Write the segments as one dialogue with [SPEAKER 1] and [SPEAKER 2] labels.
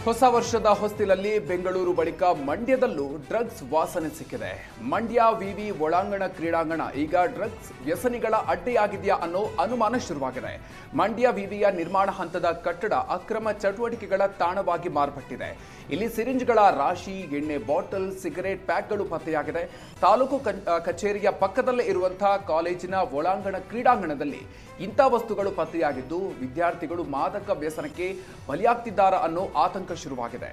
[SPEAKER 1] ಹೊಸ ವರ್ಷದ ಹೊಸ್ತಿಲಲ್ಲಿ ಬೆಂಗಳೂರು ಬಳಿಕ ಮಂಡ್ಯದಲ್ಲೂ ಡ್ರಗ್ಸ್ ವಾಸನೆ ಸಿಕ್ಕಿದೆ. ಮಂಡ್ಯ ವಿವಿ ಒಳಾಂಗಣ ಕ್ರೀಡಾಂಗಣ ಈಗ ಡ್ರಗ್ಸ್ ವ್ಯಸನಿಗಳ ಅಡ್ಡೆಯಾಗಿದೆಯಾ ಅನ್ನೋ ಅನುಮಾನ ಶುರುವಾಗಿದೆ. ಮಂಡ್ಯ ವಿವಿಯ ನಿರ್ಮಾಣ ಹಂತದ ಕಟ್ಟಡ ಅಕ್ರಮ ಚಟುವಟಿಕೆಗಳ ತಾಣವಾಗಿ ಮಾರ್ಪಟ್ಟಿದೆ. ಇಲ್ಲಿ ಸಿರಿಂಜ್ಗಳ ರಾಶಿ, ಎಣ್ಣೆ ಬಾಟಲ್, ಸಿಗರೇಟ್ ಪ್ಯಾಕ್ಗಳು ಪತ್ತೆಯಾಗಿದೆ. ತಾಲೂಕು ಕಚೇರಿಯ ಪಕ್ಕದಲ್ಲೇ ಇರುವಂತಹ ಕಾಲೇಜಿನ ಒಳಾಂಗಣ ಕ್ರೀಡಾಂಗಣದಲ್ಲಿ ಇಂಥ ವಸ್ತುಗಳು ಪತ್ತೆಯಾಗಿದ್ದು ವಿದ್ಯಾರ್ಥಿಗಳು ಮಾದಕ ವ್ಯಸನಕ್ಕೆ ಬಲಿಯಾಗ್ತಿದ್ದಾರಾ ಅನ್ನೋ ಆತಂಕ ಶುರುವಾಗಿದೆ.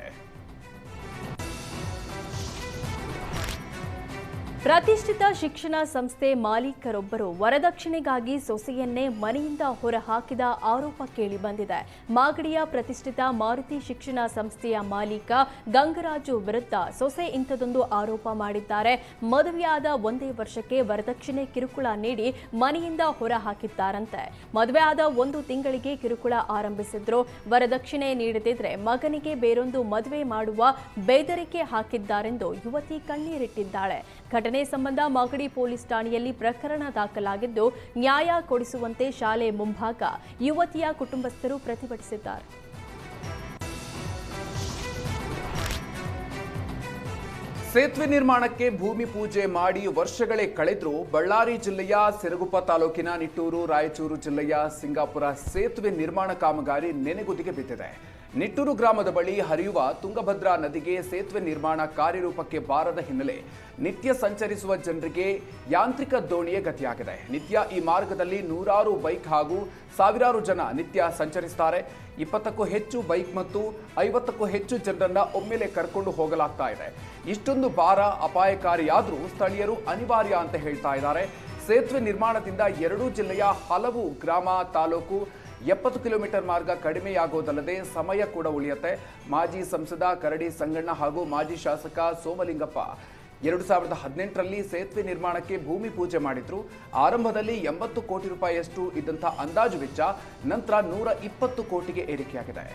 [SPEAKER 2] ಪ್ರತಿಷ್ಠಿತ ಶಿಕ್ಷಣ ಸಂಸ್ಥೆ ಮಾಲೀಕರೊಬ್ಬರು ವರದಕ್ಷಿಣೆಗಾಗಿ ಸೊಸೆಯನ್ನೇ ಮನೆಯಿಂದ ಹೊರಹಾಕಿದ ಆರೋಪ ಕೇಳಿಬಂದಿದೆ. ಮಾಗಡಿಯ ಪ್ರತಿಷ್ಠಿತ ಮಾರುತಿ ಶಿಕ್ಷಣ ಸಂಸ್ಥೆಯ ಮಾಲೀಕ ಗಂಗರಾಜು ವಿರುದ್ಧ ಸೊಸೆ ಇಂಥದೊಂದು ಆರೋಪ ಮಾಡಿದ್ದಾರೆ. ಮದುವೆಯಾದ ಒಂದೇ ವರ್ಷಕ್ಕೆ ವರದಕ್ಷಿಣೆ ಕಿರುಕುಳ ನೀಡಿ ಮನೆಯಿಂದ ಹೊರಹಾಕಿದ್ದಾರಂತೆ. ಮದುವೆಯಾದ 1 ತಿಂಗಳಿಗೆ ಕಿರುಕುಳ ಆರಂಭಿಸಿದ್ರು. ವರದಕ್ಷಿಣೆ ನೀಡದಿದ್ರೆ ಮಗನಿಗೆ ಬೇರೊಂದು ಮದುವೆ ಮಾಡುವ ಬೆದರಿಕೆ ಹಾಕಿದ್ದಾರೆಂದು ಯುವತಿ ಕಣ್ಣೀರಿಟ್ಟಿದ್ದಾಳೆ. ಘಟನೆ ಸಂಬಂಧ ಮಾಗಡಿ ಪೊಲೀಸ್ ಠಾಣೆಯಲ್ಲಿ ಪ್ರಕರಣ ದಾಖಲಾಗಿದ್ದು ನ್ಯಾಯ ಕೊಡಿಸುವಂತೆ ಶಾಲೆ ಮುಂಭಾಗ ಯುವತಿಯ ಕುಟುಂಬಸ್ಥರು ಪ್ರತಿಭಟಿಸಿದ್ದಾರೆ.
[SPEAKER 1] ಸೇತುವೆ ನಿರ್ಮಾಣಕ್ಕೆ ಭೂಮಿ ಪೂಜೆ ಮಾಡಿ ವರ್ಷಗಳೇ ಕಳೆದರೂ ಬಳ್ಳಾರಿ ಜಿಲ್ಲೆಯ ಸಿರಗುಪ್ಪ ತಾಲೂಕಿನ ನಿಟ್ಟೂರು, ರಾಯಚೂರು ಜಿಲ್ಲೆಯ ಸಿಂಗಾಪುರ ಸೇತುವೆ ನಿರ್ಮಾಣ ಕಾಮಗಾರಿ ನೆನೆಗುದಿಗೆ ಬಿದ್ದಿದೆ. ನಿಟ್ಟೂರು ಗ್ರಾಮದ ಬಳಿ ಹರಿಯುವ ತುಂಗಭದ್ರಾ ನದಿಗೆ ಸೇತುವೆ ನಿರ್ಮಾಣ ಕಾರ್ಯರೂಪಕ್ಕೆ ಬಾರದ ಹಿನ್ನೆಲೆ ನಿತ್ಯ ಸಂಚರಿಸುವ ಜನರಿಗೆ ಯಾಂತ್ರಿಕ ದೋಣಿಯೇ ಗತಿಯಾಗಿದೆ. ನಿತ್ಯ ಈ ಮಾರ್ಗದಲ್ಲಿ ನೂರಾರು ಬೈಕ್ ಹಾಗೂ ಸಾವಿರಾರು ಜನ ನಿತ್ಯ ಸಂಚರಿಸುತ್ತಾರೆ. 20ಕ್ಕೂ ಹೆಚ್ಚು ಬೈಕ್ ಮತ್ತು 50ಕ್ಕೂ ಹೆಚ್ಚು ಜನರನ್ನ ಒಮ್ಮೆಲೆ ಕರ್ಕೊಂಡು ಹೋಗಲಾಗ್ತಾ ಇದೆ. ಇಷ್ಟೊಂದು ಭಾರ ಅಪಾಯಕಾರಿಯಾದರೂ ಸ್ಥಳೀಯರು ಅನಿವಾರ್ಯ ಅಂತ ಹೇಳ್ತಾ ಇದ್ದಾರೆ. ಸೇತುವೆ ನಿರ್ಮಾಣದಿಂದ ಎರಡೂ ಜಿಲ್ಲೆಯ ಹಲವು ಗ್ರಾಮ, ತಾಲೂಕು 70 ಕಿಲೋಮೀಟರ್ ಮಾರ್ಗ ಕಡಿಮೆಯಾಗೋದಲ್ಲದೆ ಸಮಯ ಕೂಡ ಉಳಿಯುತ್ತೆ. ಮಾಜಿ ಸಂಸದ ಕರಡಿ ಸಂಗಣ್ಣ ಹಾಗೂ ಮಾಜಿ ಶಾಸಕ ಸೋಮಲಿಂಗಪ್ಪ 2018ರಲ್ಲಿ ಸೇತುವೆ ನಿರ್ಮಾಣಕ್ಕೆ ಭೂಮಿ ಪೂಜೆ ಮಾಡಿದ್ರು. ಆರಂಭದಲ್ಲಿ 80 ಕೋಟಿ ರೂಪಾಯಿಯಷ್ಟು ಇದ್ದಂಥ ಅಂದಾಜು ವೆಚ್ಚ ನಂತರ 120 ಕೋಟಿಗೆ ಏರಿಕೆಯಾಗಿದೆ.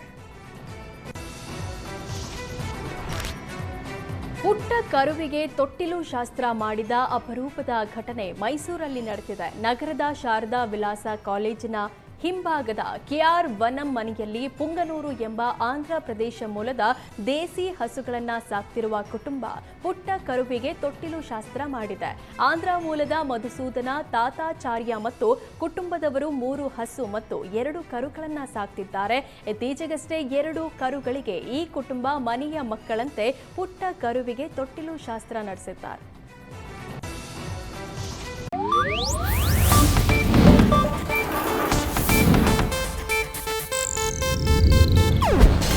[SPEAKER 2] ಪುಟ್ಟ ಕರುವಿಗೆ ತೊಟ್ಟಿಲು ಶಾಸ್ತ್ರ ಮಾಡಿದ ಅಪರೂಪದ ಘಟನೆ ಮೈಸೂರಲ್ಲಿ ನಡೆದಿದೆ. ನಗರದ ಶಾರದಾ ವಿಲಾಸ ಕಾಲೇಜಿನ ಹಿಂಭಾಗದ ಕೆಆರ್ ವನಂ ಮನೆಯಲ್ಲಿ ಪುಂಗನೂರು ಎಂಬ ಆಂಧ್ರ ಪ್ರದೇಶ ಮೂಲದ ದೇಸಿ ಹಸುಗಳನ್ನು ಸಾಕ್ತಿರುವ ಕುಟುಂಬ ಪುಟ್ಟ ಕರುವಿಗೆ ತೊಟ್ಟಿಲು ಶಾಸ್ತ್ರ ಮಾಡಿದೆ. ಆಂಧ್ರ ಮೂಲದ ಮಧುಸೂದನ, ತಾತಾಚಾರ್ಯ ಮತ್ತು ಕುಟುಂಬದವರು 3 ಹಸು ಮತ್ತು 2 ಕರುಗಳನ್ನು ಸಾಕ್ತಿದ್ದಾರೆ. ಇತ್ತೀಚೆಗಷ್ಟೇ 2 ಕರುಗಳಿಗೆ ಈ ಕುಟುಂಬ ಮನೆಯ ಮಕ್ಕಳಂತೆ ಪುಟ್ಟ ಕರುವಿಗೆ ತೊಟ್ಟಿಲು ಶಾಸ್ತ್ರ ನಡೆಸಿದ್ದಾರೆ.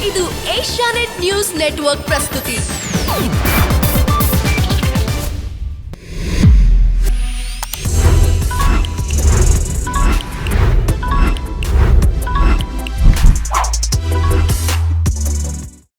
[SPEAKER 3] ಇದು ಏಷ್ಯಾನೆಟ್ ನ್ಯೂಸ್ ನೆಟ್ವರ್ಕ್ ಪ್ರಸ್ತುತಿ.